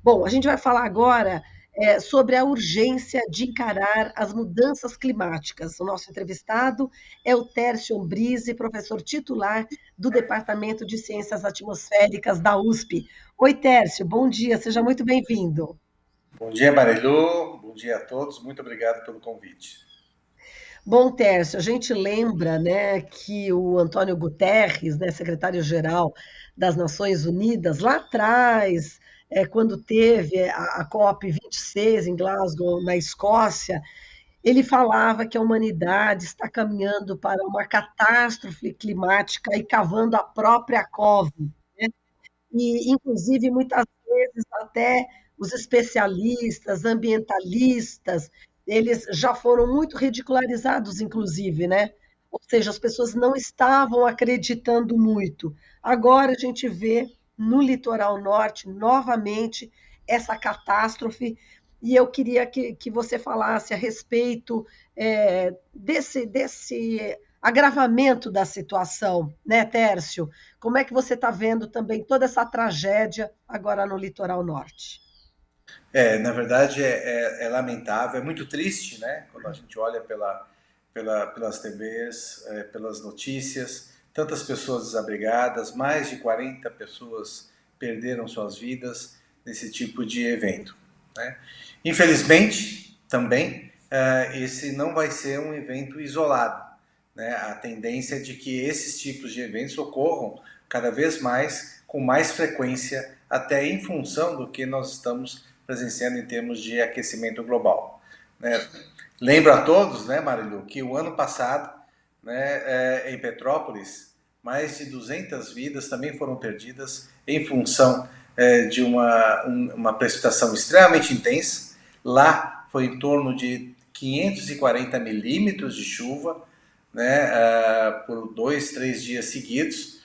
Bom, a gente vai falar agora sobre a urgência de encarar as mudanças climáticas. O nosso entrevistado é o Tércio Ombrizzi, professor titular do Departamento de Ciências Atmosféricas da USP. Oi, Tércio, bom dia, seja muito bem-vindo. Bom dia, Marilu. Bom dia a todos. Muito obrigado pelo convite. Bom, Tércio, a gente lembra, né, que o Antônio Guterres, né, secretário-geral das Nações Unidas, lá atrás, quando teve a COP26 em Glasgow, na Escócia, ele falava que a humanidade está caminhando para uma catástrofe climática e cavando a própria cova, né? E, inclusive, muitas vezes até os especialistas, ambientalistas, eles já foram muito ridicularizados, inclusive, né? Ou seja, as pessoas não estavam acreditando muito. Agora a gente vê no litoral norte, novamente, essa catástrofe, e eu queria que você falasse a respeito desse agravamento da situação, né, Tércio? Como é que você está vendo também toda essa tragédia agora no litoral norte? Na verdade, é lamentável, é muito triste, né? Quando a gente olha pelas TVs, pelas notícias, tantas pessoas desabrigadas, mais de 40 pessoas perderam suas vidas nesse tipo de evento, né? Infelizmente, também, esse não vai ser um evento isolado, né? A tendência é de que esses tipos de eventos ocorram cada vez mais, com mais frequência, até em função do que nós estamos presenciando em termos de aquecimento global, né? Lembro a todos, né, Marilu, que o ano passado, né, em Petrópolis, mais de 200 vidas também foram perdidas em função de uma precipitação extremamente intensa. Lá foi em torno de 540 milímetros de chuva, né, por 2, 3 dias seguidos.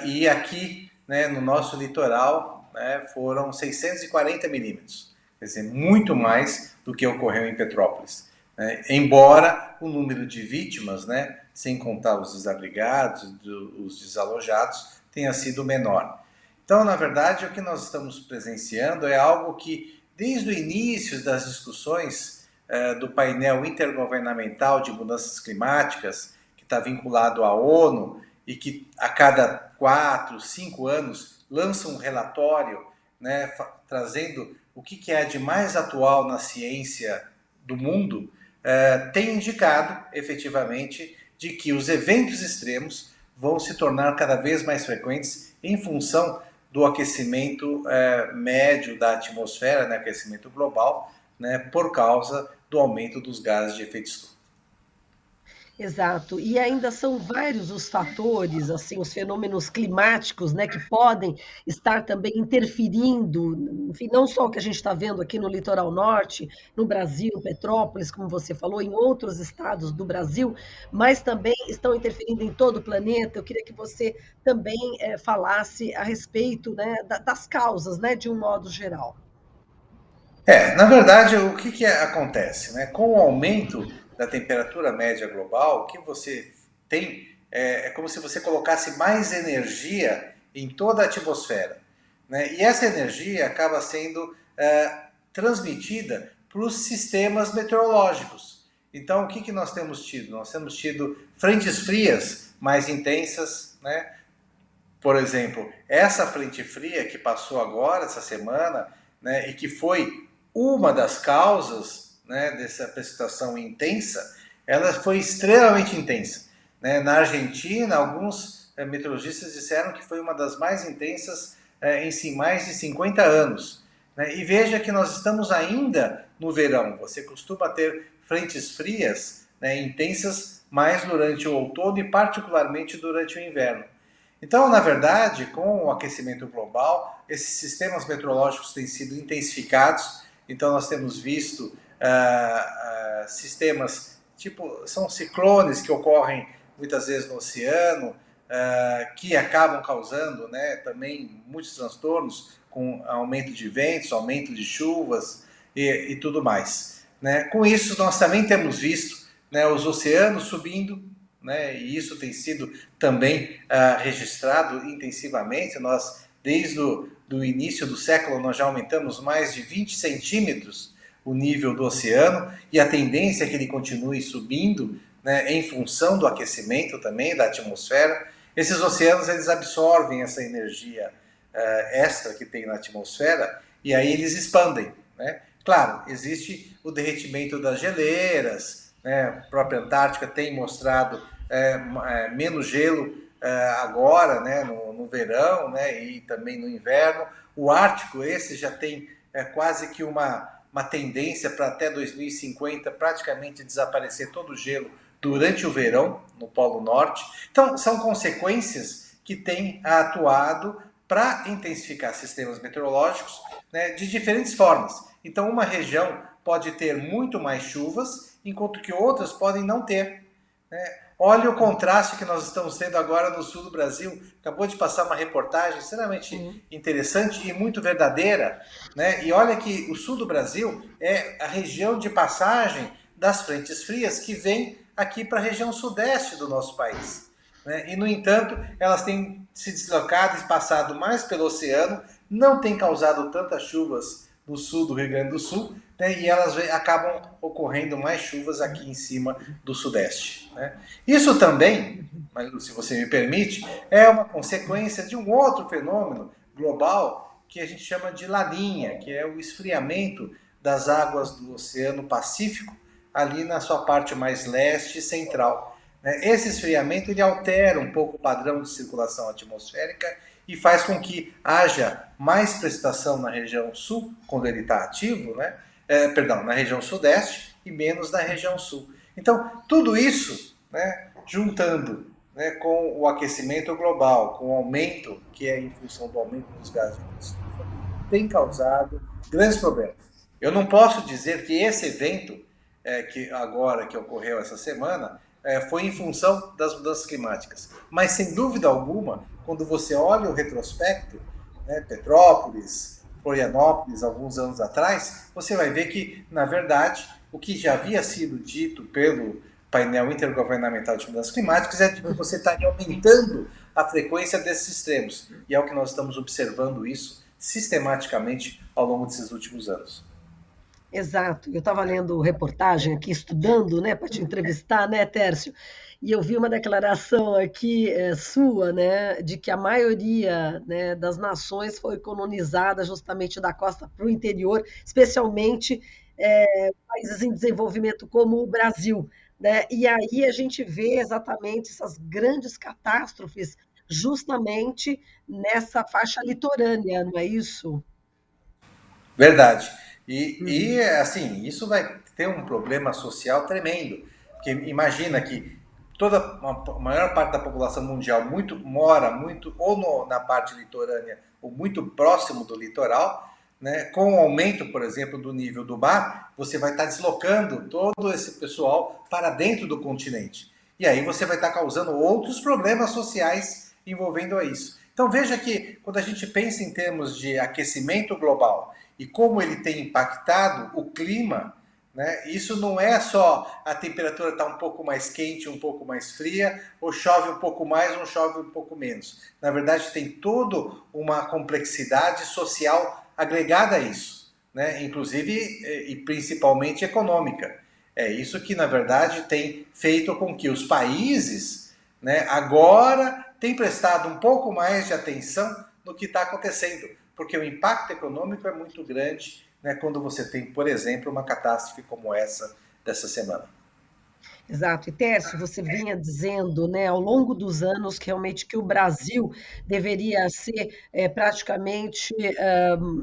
E aqui, né, no nosso litoral, né, foram 640 milímetros, quer dizer, muito mais do que ocorreu em Petrópolis. Né? Embora o número de vítimas, né, sem contar os desabrigados, os desalojados, tenha sido menor. Então, na verdade, o que nós estamos presenciando é algo que, desde o início das discussões do painel intergovernamental de mudanças climáticas, que está vinculado à ONU e que a cada 4, 5 anos lança um relatório, né, trazendo o que é de mais atual na ciência do mundo, tem indicado efetivamente de que os eventos extremos vão se tornar cada vez mais frequentes em função do aquecimento médio da atmosfera, né, aquecimento global, né, por causa do aumento dos gases de efeito estufa. Exato. E ainda são vários os fatores, assim, os fenômenos climáticos, né, que podem estar também interferindo, enfim, não só o que a gente está vendo aqui no litoral norte, no Brasil, em Petrópolis, como você falou, em outros estados do Brasil, mas também estão interferindo em todo o planeta. Eu queria que você também falasse a respeito, né, das causas, né, de um modo geral. Na verdade, o que acontece? Né? Com o aumento da temperatura média global, o que você tem é como se você colocasse mais energia em toda a atmosfera. Né? E essa energia acaba sendo transmitida para os sistemas meteorológicos. Então, o que nós temos tido? Nós temos tido frentes frias mais intensas, né? Por exemplo, essa frente fria que passou agora, essa semana, né, e que foi uma das causas, né, dessa precipitação intensa, ela foi extremamente intensa. Né? Na Argentina, alguns meteorologistas disseram que foi uma das mais intensas em mais de 50 anos. Né? E veja que nós estamos ainda no verão. Você costuma ter frentes frias, né, intensas mais durante o outono e particularmente durante o inverno. Então, na verdade, com o aquecimento global, esses sistemas meteorológicos têm sido intensificados. Então, nós temos visto sistemas tipo são ciclones que ocorrem muitas vezes no oceano, que acabam causando, né, também muitos transtornos com aumento de ventos, aumento de chuvas e tudo mais. Né? Com isso, nós também temos visto, né, os oceanos subindo, né, e isso tem sido também registrado intensivamente. Nós, desde do início do século, nós já aumentamos mais de 20 centímetros o nível do oceano, e a tendência é que ele continue subindo, né, em função do aquecimento também da atmosfera. Esses oceanos, eles absorvem essa energia extra que tem na atmosfera, e aí eles expandem, né? Claro, existe o derretimento das geleiras, né? A própria Antártica tem mostrado menos gelo agora, né? No verão, né? E também no inverno. O Ártico, esse já tem quase que uma tendência para até 2050 praticamente desaparecer todo o gelo durante o verão no Polo Norte. Então, são consequências que têm atuado para intensificar sistemas meteorológicos, né, de diferentes formas. Então, uma região pode ter muito mais chuvas, enquanto que outras podem não ter, né? Olha o contraste que nós estamos tendo agora no sul do Brasil. Acabou de passar uma reportagem extremamente interessante e muito verdadeira, né? E olha que o sul do Brasil é a região de passagem das frentes frias que vem aqui para a região sudeste do nosso país, né? E, no entanto, elas têm se deslocado e passado mais pelo oceano, não têm causado tantas chuvas no sul do Rio Grande do Sul, né? E elas acabam ocorrendo mais chuvas aqui em cima do sudeste, né? Isso também, se você me permite, é uma consequência de um outro fenômeno global que a gente chama de Laninha, que é o esfriamento das águas do Oceano Pacífico, ali na sua parte mais leste e central. Esse esfriamento ele altera um pouco o padrão de circulação atmosférica e faz com que haja mais precipitação na região sul, quando ele está ativo, né? Na região sudeste, e menos na região sul. Então, tudo isso, né, juntando, né, com o aquecimento global, com o aumento, que é em função do aumento dos gases de estufa, tem causado grandes problemas. Eu não posso dizer que esse evento, que ocorreu essa semana, foi em função das mudanças climáticas. Mas, sem dúvida alguma, quando você olha o retrospecto, né, Petrópolis, Florianópolis, alguns anos atrás, você vai ver que, na verdade, o que já havia sido dito pelo painel intergovernamental de mudanças climáticas é de que você estaria aumentando a frequência desses extremos. E é o que nós estamos observando isso sistematicamente ao longo desses últimos anos. Exato. Eu estava lendo reportagem aqui, estudando, né, para te entrevistar, né, Tércio? E eu vi uma declaração aqui sua, né, de que a maioria, né, das nações foi colonizada justamente da costa para o interior, especialmente países em desenvolvimento como o Brasil, né? E aí a gente vê exatamente essas grandes catástrofes justamente nessa faixa litorânea, não é isso? Verdade. Assim, isso vai ter um problema social tremendo. Porque imagina que a maior parte da população mundial mora muito ou na parte litorânea ou muito próximo do litoral, né? Com o aumento, por exemplo, do nível do mar, você vai estar deslocando todo esse pessoal para dentro do continente. E aí você vai estar causando outros problemas sociais envolvendo isso. Então veja que quando a gente pensa em termos de aquecimento global e como ele tem impactado o clima, né? Isso não é só a temperatura estar um pouco mais quente, um pouco mais fria, ou chove um pouco mais, ou chove um pouco menos. Na verdade, tem toda uma complexidade social agregada a isso, né? Inclusive e principalmente econômica. É isso que, na verdade, tem feito com que os países, né, agora tenham prestado um pouco mais de atenção no que está acontecendo, porque o impacto econômico é muito grande, né, quando você tem, por exemplo, uma catástrofe como essa dessa semana. Exato. E Tércio, você vinha dizendo, né, ao longo dos anos, que realmente que o Brasil deveria ser praticamente,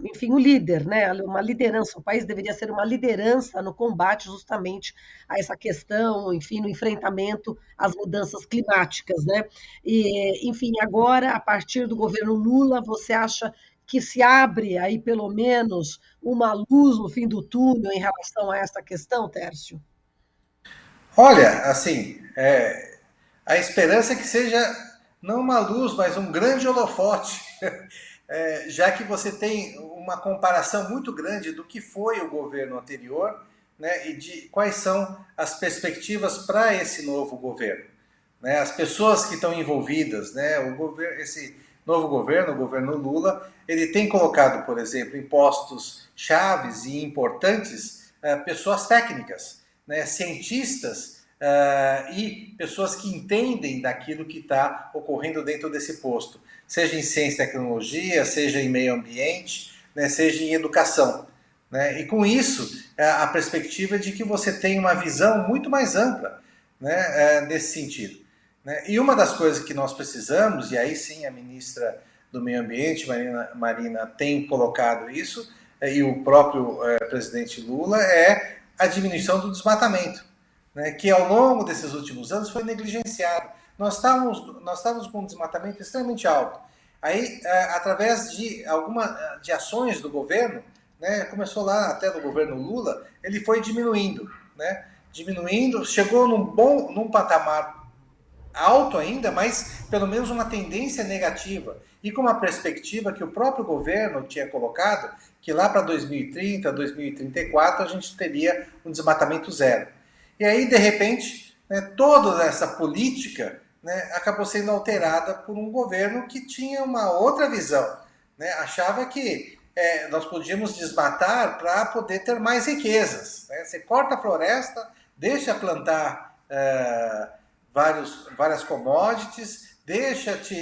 enfim, o líder, né, uma liderança, o país deveria ser uma liderança no combate justamente a essa questão, enfim, no enfrentamento às mudanças climáticas, né? E, enfim, agora, a partir do governo Lula, você acha que se abre aí pelo menos uma luz no fim do túnel em relação a essa questão, Tércio? Olha, assim, a esperança é que seja não uma luz, mas um grande holofote, já que você tem uma comparação muito grande do que foi o governo anterior, né, e de quais são as perspectivas para esse novo governo, né, as pessoas que estão envolvidas, né, esse novo governo, o governo Lula, ele tem colocado, por exemplo, em postos chaves e importantes pessoas técnicas, né, cientistas e pessoas que entendem daquilo que está ocorrendo dentro desse posto, seja em ciência e tecnologia, seja em meio ambiente, né, seja em educação. Né? E com isso, a perspectiva de que você tem uma visão muito mais ampla, né, nesse sentido. Né? E uma das coisas que nós precisamos, e aí sim a ministra do Meio Ambiente, Marina tem colocado isso, e o próprio presidente Lula, é a diminuição do desmatamento, né, que ao longo desses últimos anos foi negligenciado. Nós estávamos com um desmatamento extremamente alto. Aí, através de ações do governo, né, começou lá até do governo Lula, ele foi diminuindo, né, diminuindo, chegou num patamar alto ainda, mas pelo menos uma tendência negativa e com uma perspectiva que o próprio governo tinha colocado, que lá para 2030, 2034 a gente teria um desmatamento zero. E aí, de repente, né, toda essa política, né, acabou sendo alterada por um governo que tinha uma outra visão. Né? Achava que nós podíamos desmatar para poder ter mais riquezas. Né? Você corta a floresta, deixa plantar várias commodities, deixa-te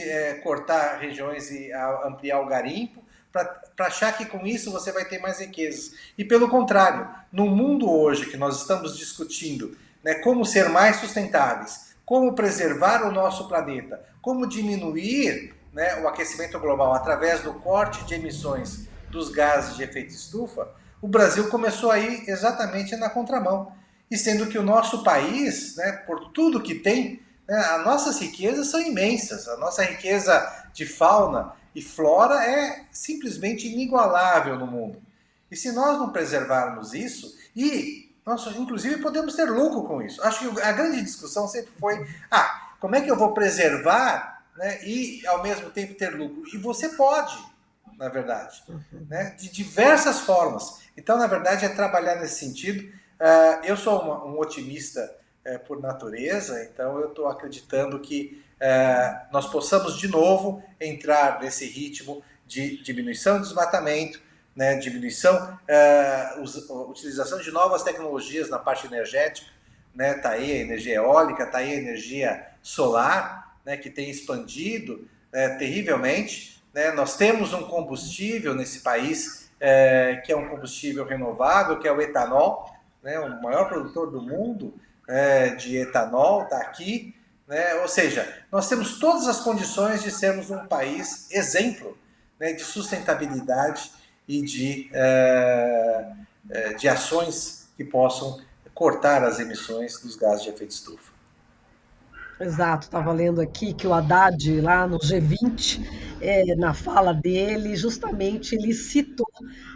cortar regiões e ampliar o garimpo, para achar que com isso você vai ter mais riquezas. E pelo contrário, no mundo hoje que nós estamos discutindo, né, como ser mais sustentáveis, como preservar o nosso planeta, como diminuir, né, o aquecimento global através do corte de emissões dos gases de efeito estufa, o Brasil começou a ir exatamente na contramão. E sendo que o nosso país, né, por tudo que tem, né, as nossas riquezas são imensas, a nossa riqueza de fauna e flora é simplesmente inigualável no mundo. E se nós não preservarmos isso, e nós inclusive podemos ter lucro com isso. Acho que a grande discussão sempre foi, como é que eu vou preservar, né, e ao mesmo tempo ter lucro? E você pode, na verdade, né, de diversas formas. Então, na verdade, é trabalhar nesse sentido. Eu sou um otimista por natureza, então eu estou acreditando que nós possamos de novo entrar nesse ritmo de diminuição do desmatamento, né, utilização de novas tecnologias na parte energética, né, tá aí a energia eólica, tá aí a energia solar, né, que tem expandido terrivelmente. Né? Nós temos um combustível nesse país que é um combustível renovável, que é o etanol, né, o maior produtor do mundo de etanol está aqui, né? Ou seja, nós temos todas as condições de sermos um país exemplo, né, de sustentabilidade e de ações que possam cortar as emissões dos gases de efeito estufa. Exato, estava lendo aqui que o Haddad, lá no G20, na fala dele, justamente ele citou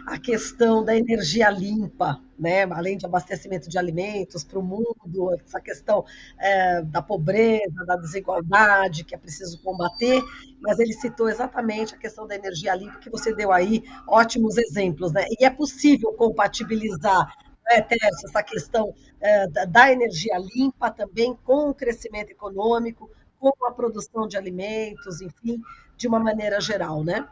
a questão da energia limpa, né? Além de abastecimento de alimentos para o mundo, essa questão da pobreza, da desigualdade, que é preciso combater, mas ele citou exatamente a questão da energia limpa, que você deu aí ótimos exemplos, né? E é possível compatibilizar, Tércio, essa questão da energia limpa também com o crescimento econômico, com a produção de alimentos, enfim, de uma maneira geral, né?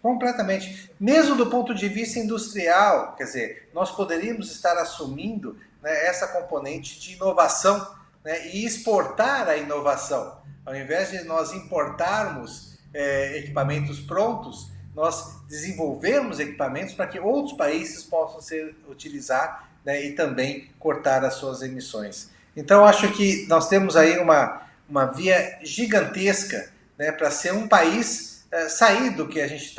Completamente. Mesmo do ponto de vista industrial, quer dizer, nós poderíamos estar assumindo, né, essa componente de inovação, né, e exportar a inovação. Ao invés de nós importarmos equipamentos prontos, nós desenvolvermos equipamentos para que outros países possam utilizar, né, e também cortar as suas emissões. Então, acho que nós temos aí uma via gigantesca, né, para ser um país sair do que a gente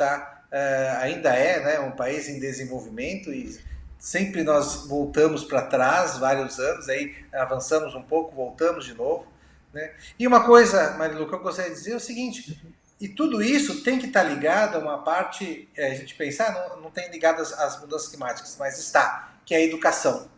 ainda né, um país em desenvolvimento, e sempre nós voltamos para trás vários anos, aí avançamos um pouco, voltamos de novo. Né? E uma coisa, Marilu, que eu gostaria de dizer é o seguinte, e tudo isso tem que estar ligado a uma parte, a gente pensar, não tem ligado às mudanças climáticas, mas está, que é a educação.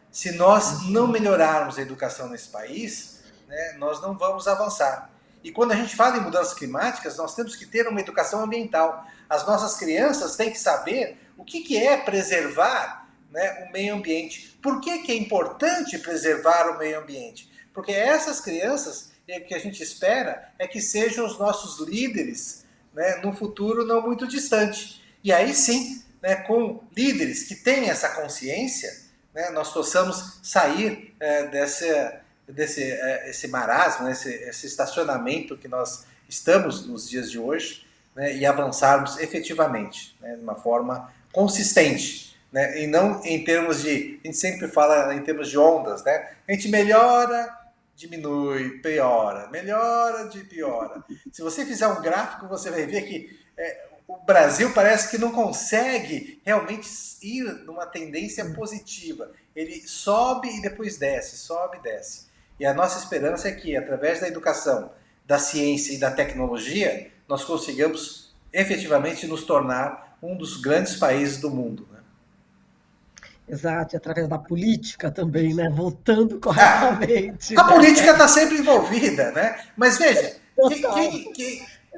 Se nós não melhorarmos a educação nesse país, né, nós não vamos avançar. E quando a gente fala em mudanças climáticas, nós temos que ter uma educação ambiental. As nossas crianças têm que saber o que é preservar, né, o meio ambiente. Por que é importante preservar o meio ambiente? Porque é essas crianças e o que a gente espera é que sejam os nossos líderes, né, no futuro não muito distante. E aí sim, né, com líderes que têm essa consciência, né, nós possamos sair desse esse marasmo, né, esse estacionamento que nós estamos nos dias de hoje, né, e avançarmos efetivamente, né, de uma forma consistente, né, e não em termos de, a gente sempre fala em termos de ondas, né, a gente melhora, diminui, piora, melhora, piora. Se você fizer um gráfico, você vai ver que o Brasil parece que não consegue realmente ir numa tendência positiva. Ele sobe e depois desce, sobe e desce. E a nossa esperança é que, através da educação, da ciência e da tecnologia, nós consigamos efetivamente nos tornar um dos grandes países do mundo. Né? Exato, e através da política também, né? Voltando Ah, corretamente, a né? política está sempre envolvida, né? Mas veja, Total.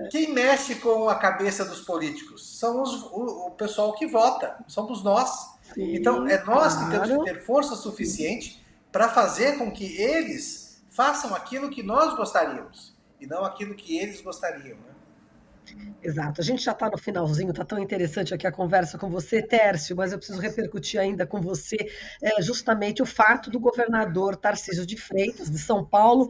quem mexe com a cabeça dos políticos? São o pessoal que vota, somos nós. Então, Sim, é nós que temos que claro. ter força suficiente para fazer com que eles façam aquilo que nós gostaríamos e não aquilo que eles gostariam. Né? Exato. A gente já está no finalzinho, está tão interessante aqui a conversa com você, Tércio, mas eu preciso repercutir ainda com você justamente o fato do governador Tarcísio de Freitas, de São Paulo,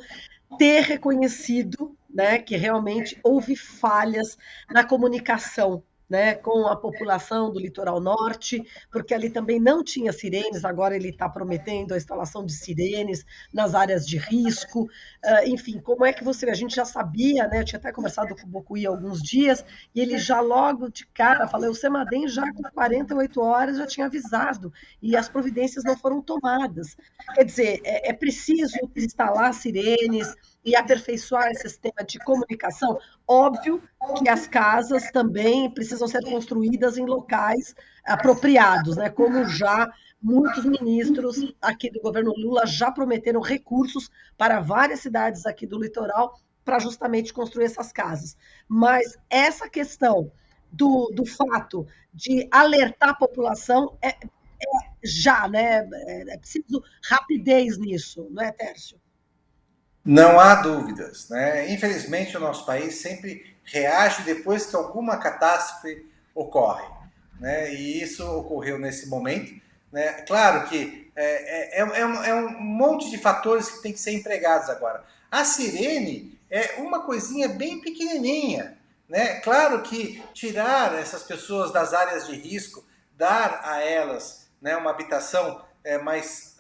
ter reconhecido, né, que realmente houve falhas na comunicação, né, com a população do litoral norte, porque ali também não tinha sirenes, agora ele está prometendo a instalação de sirenes nas áreas de risco. Enfim, como é que você vê? A gente já sabia, né, eu tinha até conversado com o Bocuí há alguns dias, e ele já logo de cara falou, o Semadem já com 48 horas já tinha avisado, e as providências não foram tomadas. Quer dizer, é preciso instalar sirenes e aperfeiçoar esse sistema de comunicação. Óbvio que as casas também precisam ser construídas em locais apropriados, né? Como já muitos ministros aqui do governo Lula já prometeram recursos para várias cidades aqui do litoral para justamente construir essas casas. Mas essa questão do fato de alertar a população já, né? É preciso rapidez nisso, não é, Tércio? Não há dúvidas. Né? Infelizmente, o nosso país sempre reage depois que alguma catástrofe ocorre. Né? E isso ocorreu nesse momento. Né? Claro que é um monte de fatores que tem que ser empregados agora. A sirene é uma coisinha bem pequenininha. Né? Claro que tirar essas pessoas das áreas de risco, dar a elas, né, uma habitação mais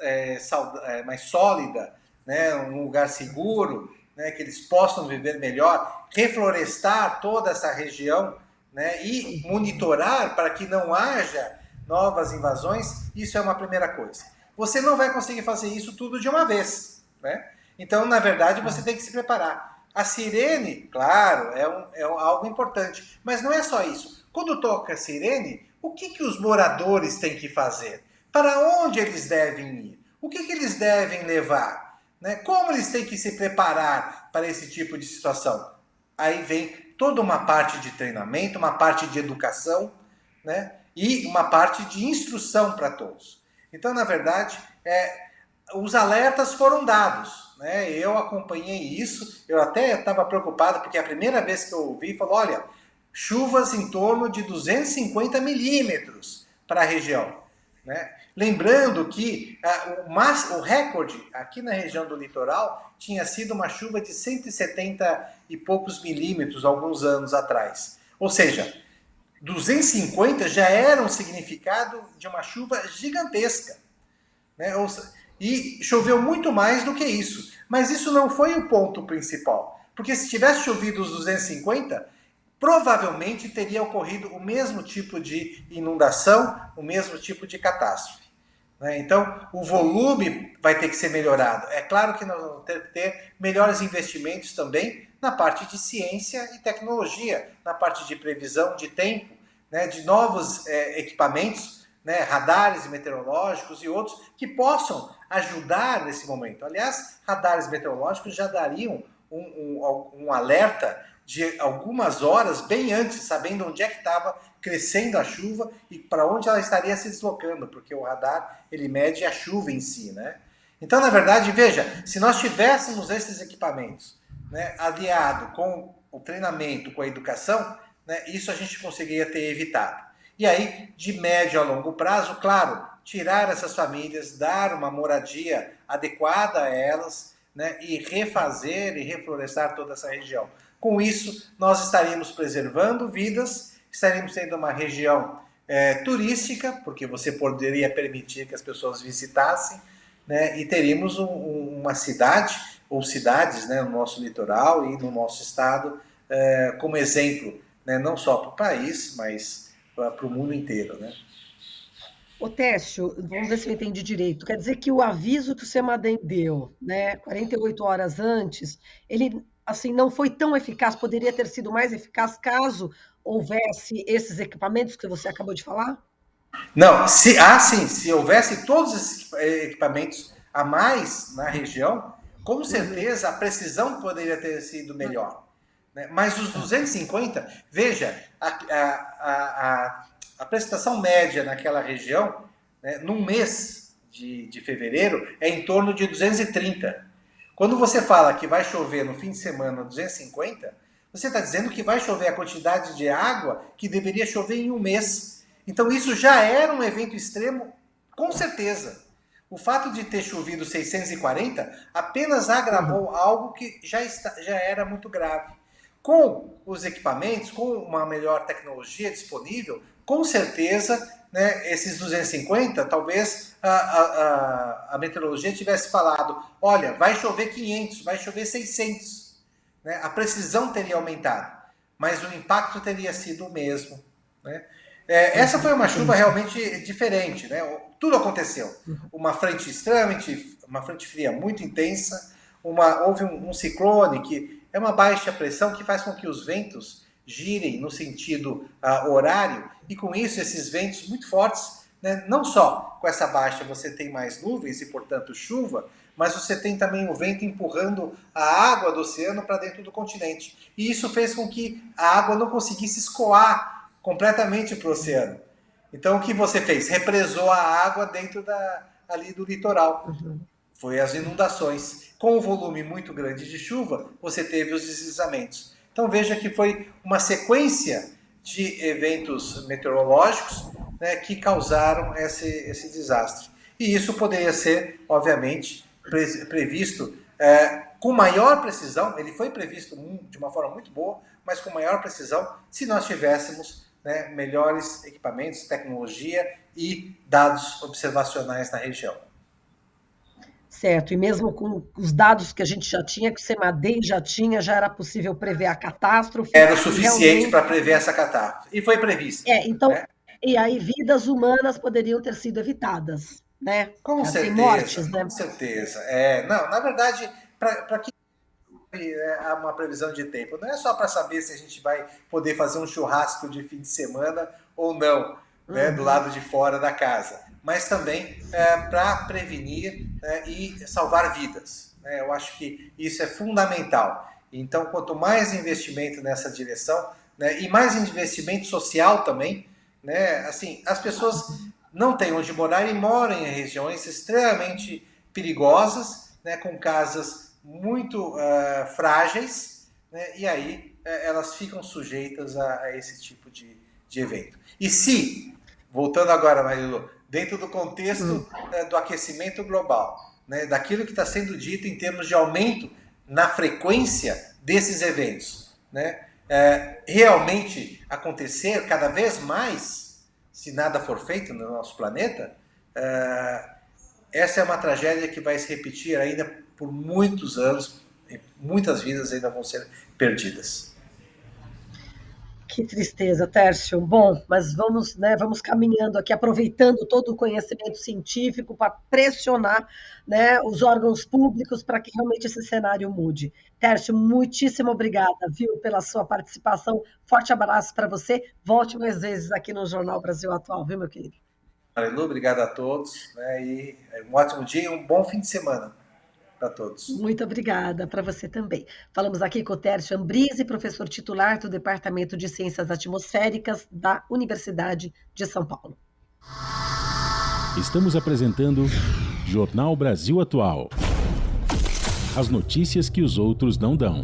sólida, né, um lugar seguro, né, que eles possam viver melhor, reflorestar toda essa região, né, e monitorar para que não haja novas invasões, isso é uma primeira coisa. Você não vai conseguir fazer isso tudo de uma vez. Né? Então, na verdade, você tem que se preparar. A sirene, claro, algo importante, mas não é só isso. Quando toca a sirene, o que os moradores têm que fazer? Para onde eles devem ir? O que eles devem levar? Né? Como eles têm que se preparar para esse tipo de situação? Aí vem toda uma parte de treinamento, uma parte de educação, né? E uma parte de instrução para todos. Então, na verdade, os alertas foram dados. Né? Eu acompanhei isso, eu até estava preocupado, porque a primeira vez que eu ouvi, falou, olha, chuvas em torno de 250 milímetros para a região. Né? Lembrando que o recorde aqui na região do litoral tinha sido uma chuva de 170 e poucos milímetros alguns anos atrás. Ou seja, 250 já era um significado de uma chuva gigantesca. Né? E choveu muito mais do que isso. Mas isso não foi o ponto principal. Porque se tivesse chovido os 250, provavelmente teria ocorrido o mesmo tipo de inundação, o mesmo tipo de catástrofe. Né? Então, o volume vai ter que ser melhorado. É claro que nós vamos ter que ter melhores investimentos também na parte de ciência e tecnologia, na parte de previsão de tempo, né? De novos equipamentos, né? Radares meteorológicos e outros que possam ajudar nesse momento. Aliás, radares meteorológicos já dariam um alerta de algumas horas bem antes, sabendo onde é que estava crescendo a chuva e para onde ela estaria se deslocando, porque o radar ele mede a chuva em si, né? Então, na verdade, veja, se nós tivéssemos esses equipamentos, né, aliado com o treinamento, com a educação, né, isso a gente conseguiria ter evitado. E aí, de médio a longo prazo, claro, tirar essas famílias, dar uma moradia adequada a elas, né, e refazer e reflorestar toda essa região. Com isso, nós estaríamos preservando vidas, estaríamos tendo uma região turística, porque você poderia permitir que as pessoas visitassem, né, e teríamos uma cidade, ou cidades, né, no nosso litoral e no nosso estado, como exemplo, né, não só para o país, mas para o mundo inteiro. Né? Ô, Técio, vamos ver se eu entendi direito. Quer dizer que o aviso que o Semadem deu, né, 48 horas antes, ele assim não foi tão eficaz, poderia ter sido mais eficaz caso houvesse esses equipamentos que você acabou de falar? Não, sim, se houvesse todos esses equipamentos a mais na região, com Uhum. certeza a precisão poderia ter sido melhor. Né? Mas os 250, veja, a prestação média naquela região, né, num mês de fevereiro, é em torno de 230. Quando você fala que vai chover no fim de semana 250, você está dizendo que vai chover a quantidade de água que deveria chover em um mês. Então isso já era um evento extremo, com certeza. O fato de ter chovido 640 apenas Uhum. agravou algo que já era muito grave. Com os equipamentos, com uma melhor tecnologia disponível, com certeza, né, esses 250, talvez a meteorologia tivesse falado, olha, vai chover 500, vai chover 600. Né? A precisão teria aumentado, mas o impacto teria sido o mesmo. Né? Essa foi Uhum. uma chuva Entendi. realmente diferente. Né? Tudo aconteceu. Uhum. Uma frente fria muito intensa, houve um ciclone que é uma baixa pressão que faz com que os ventos girem no sentido horário, e com isso esses ventos muito fortes, né, não só com essa baixa você tem mais nuvens e, portanto, chuva, mas você tem também o vento empurrando a água do oceano para dentro do continente. E isso fez com que a água não conseguisse escoar completamente para o oceano. Então, o que você fez? Represou a água dentro ali do litoral. Uhum. Foi as inundações. Com um volume muito grande de chuva, você teve os deslizamentos. Então veja que foi uma sequência de eventos meteorológicos, né, que causaram esse desastre. E isso poderia ser, obviamente, previsto com maior precisão. Ele foi previsto de uma forma muito boa, mas com maior precisão se nós tivéssemos, né, melhores equipamentos, tecnologia e dados observacionais na região. Certo, e mesmo com os dados que a gente já tinha, que o Semadem já tinha, já era possível prever a catástrofe Era o e suficiente realmente para prever essa catástrofe. E foi prevista. então, Né? e aí vidas humanas poderiam ter sido evitadas, né? Com Assim, certeza, mortes, né? com certeza. Não, na verdade, para que há uma previsão de tempo? Não é só para saber se a gente vai poder fazer um churrasco de fim de semana ou não, né, do Uhum. lado de fora da casa, mas também para prevenir e salvar vidas. Né? Eu acho que isso é fundamental. Então, quanto mais investimento nessa direção, né, e mais investimento social também, né, assim, as pessoas não têm onde morar e moram em regiões extremamente perigosas, né, com casas muito frágeis, né, e aí elas ficam sujeitas a esse tipo de evento. E se, voltando agora, Marilu, dentro do contexto Hum. do aquecimento global, né, daquilo que está sendo dito em termos de aumento na frequência desses eventos, né, realmente acontecer cada vez mais, se nada for feito no nosso planeta, essa é uma tragédia que vai se repetir ainda por muitos anos, e muitas vidas ainda vão ser perdidas. Que tristeza, Tércio. Bom, mas vamos, né, vamos caminhando aqui, aproveitando todo o conhecimento científico para pressionar, né, os órgãos públicos para que realmente esse cenário mude. Tércio, muitíssimo obrigada, viu, pela sua participação. Forte abraço para você. Volte mais vezes aqui no Jornal Brasil Atual, viu, meu querido? Marilu, obrigado a todos, né, e um ótimo dia e um bom fim de semana para todos. Muito obrigada para você também. Falamos aqui com o Tércio Ambrise, professor titular do Departamento de Ciências Atmosféricas da Universidade de São Paulo. Estamos apresentando Jornal Brasil Atual. As notícias que os outros não dão.